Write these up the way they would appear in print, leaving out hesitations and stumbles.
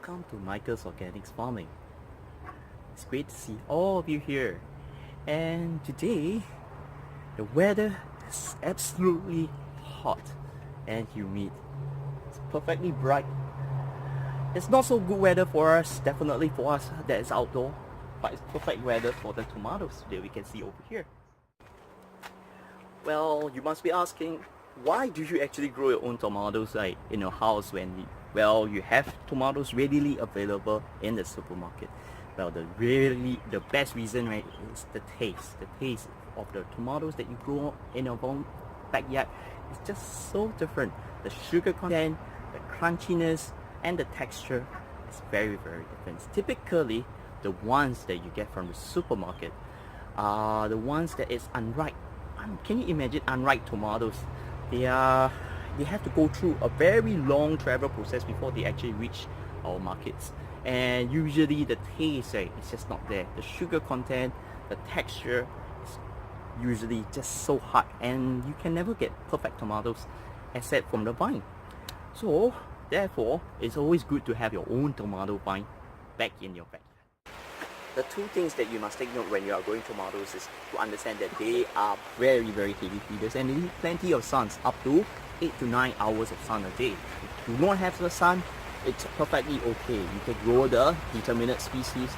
Welcome to Michael's Organics Farming. It's great to see all of you here. And today, the weather is absolutely hot and humid. It's perfectly bright. It's not so good weather for us, definitely for us that is outdoor, but it's perfect weather for the tomatoes that we can see over here. Well, you must be asking, why do you actually grow your own tomatoes like in your house when you have tomatoes readily available in the supermarket? Well, the best reason, right, is the taste. The taste of the tomatoes that you grow in your own backyard is just so different. The sugar content, the crunchiness, and the texture is very, very different. Typically, the ones that you get from the supermarket are the ones that is unripe. Can you imagine unripe tomatoes? They have to go through a very long travel process before they actually reach our markets, and usually the taste, right, is just not there. The sugar content, the texture is usually just so hard, and you can never get perfect tomatoes except from the vine. So therefore, it's always good to have your own tomato vine back in your backyard. The two things that you must take note when you are growing tomatoes is to understand that they are very, very heavy feeders and they need plenty of sun, up to 8 to 9 hours of sun a day. If you don't have the sun, it's perfectly okay. You can grow the determinate species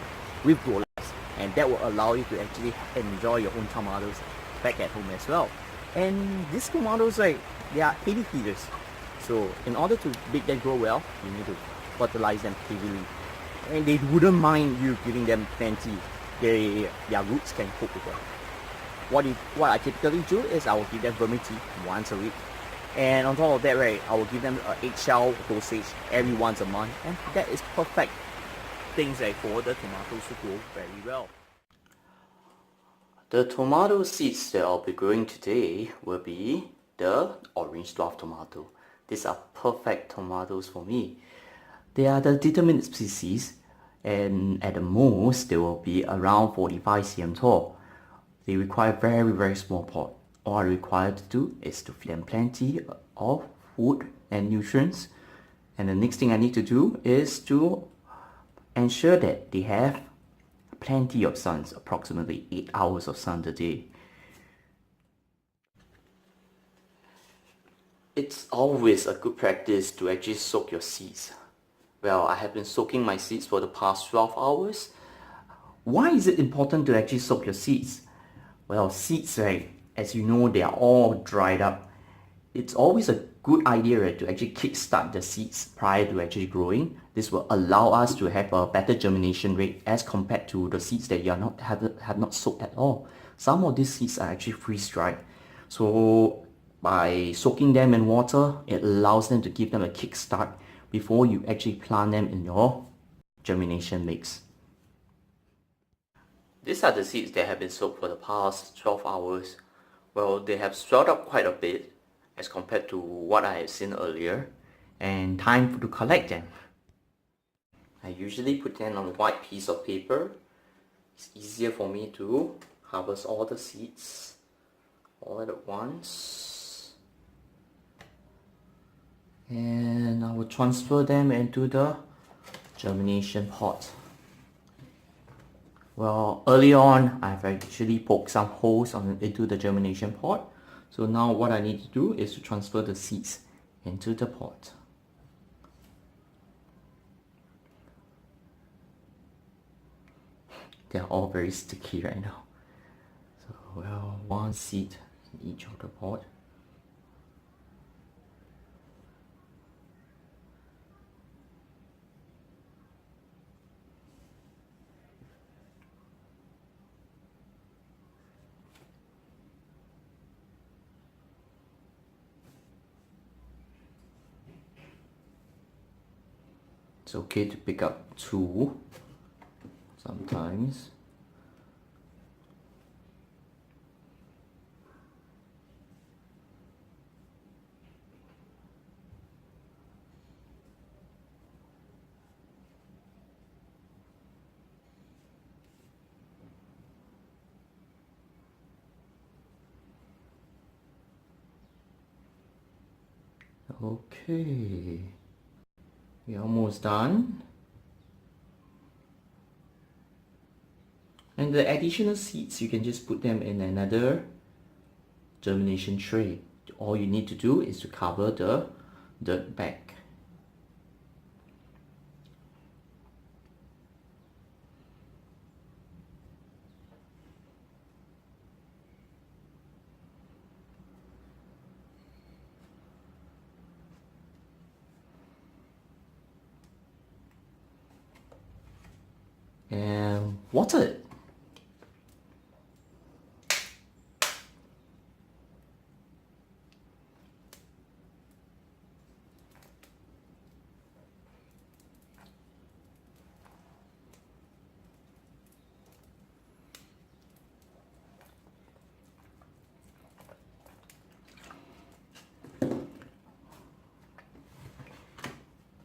with grow lights, and that will allow you to actually enjoy your own tomatoes back at home as well. And these tomatoes, right, they are heavy feeders. So in order to make them grow well, you need to fertilize them heavily. And they wouldn't mind you giving them plenty. Their roots can cope with that. What I typically do is I will give them vermicide once a week. And on top of that, right, I will give them an eggshell dosage every once a month. And that is perfect things like for the tomatoes to grow very well. The tomato seeds that I'll be growing today will be the orange dwarf tomato. These are perfect tomatoes for me. They are the determinate species, and at the most they will be around 45 cm tall. They require very, very small pot. All I require to do is to feed them plenty of food and nutrients, and the next thing I need to do is to ensure that they have plenty of sun, approximately 8 hours of sun a day. It's always a good practice to actually soak your seeds. Well, I have been soaking my seeds for the past 12 hours. Why is it important to actually soak your seeds? Well, seeds, right, as you know, they are all dried up. It's always a good idea, right, to actually kickstart the seeds prior to actually growing. This will allow us to have a better germination rate as compared to the seeds that you have not soaked at all. Some of these seeds are actually freeze-dried. So by soaking them in water, it allows them to give them a kickstart before you actually plant them in your germination mix. These are the seeds that have been soaked for the past 12 hours. Well, they have swelled up quite a bit as compared to what I had seen earlier, and time to collect them. I usually put them on a white piece of paper. It's easier for me to harvest all the seeds all at once. And I will transfer them into the germination pot. Well, early on, I've actually poked some holes into the germination pot. So now what I need to do is to transfer the seeds into the pot. They're all very sticky right now. So, well, one seed in each of the pot. It's okay to pick up 2 sometimes. Okay, we're almost done. And the additional seeds, you can just put them in another germination tray. All you need to do is to cover the dirt bag. And water it.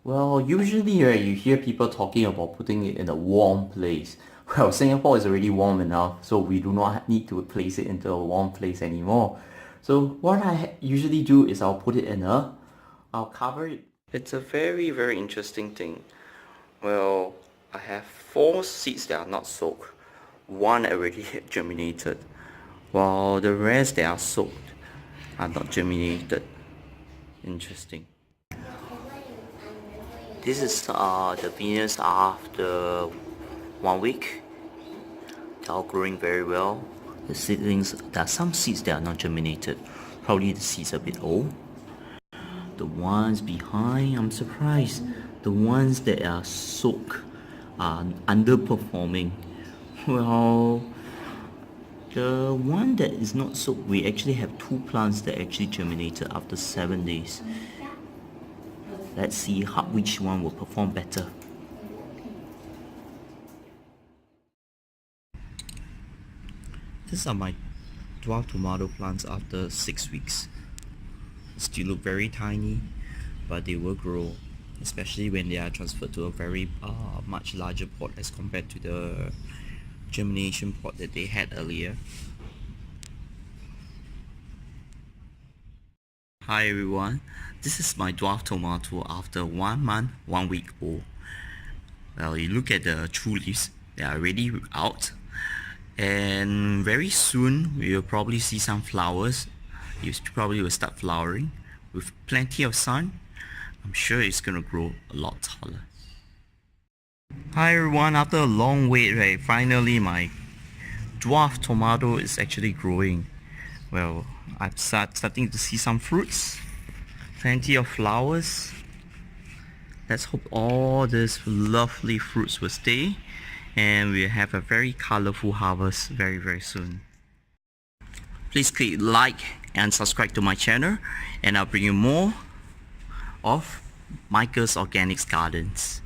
Well, usually, right, you hear people talking about putting it in a warm place. Well, Singapore is already warm enough, so we do not need to place it into a warm place anymore. So what I usually do is I'll cover it. It's a very, very interesting thing. Well, I have 4 seeds that are not soaked. One already germinated, while the rest that are soaked are not germinated. Interesting. This is the beans after 1 week. They're all growing very well. The seedlings, there are some seeds that are not germinated. Probably the seeds are a bit old. The ones behind, I'm surprised. The ones that are soaked are underperforming. Well, the one that is not soaked, we actually have 2 plants that actually germinated after 7 days. Let's see which one will perform better. These are my dwarf tomato plants after 6 weeks. Still look very tiny, but they will grow, especially when they are transferred to a very much larger pot as compared to the germination pot that they had earlier. Hi everyone, this is my dwarf tomato after 1 month, 1 week old. Well, you look at the true leaves, they are already out, and very soon we will probably see some flowers. You probably will start flowering with plenty of sun. I'm sure it's gonna grow a lot taller. Hi everyone, after a long wait, right, finally my dwarf tomato is actually growing. Well, I'm starting to see some fruits, plenty of flowers. Let's hope all these lovely fruits will stay and we'll have a very colorful harvest very, very soon. Please click like and subscribe to my channel, and I'll bring you more of Michael's Organics Gardens.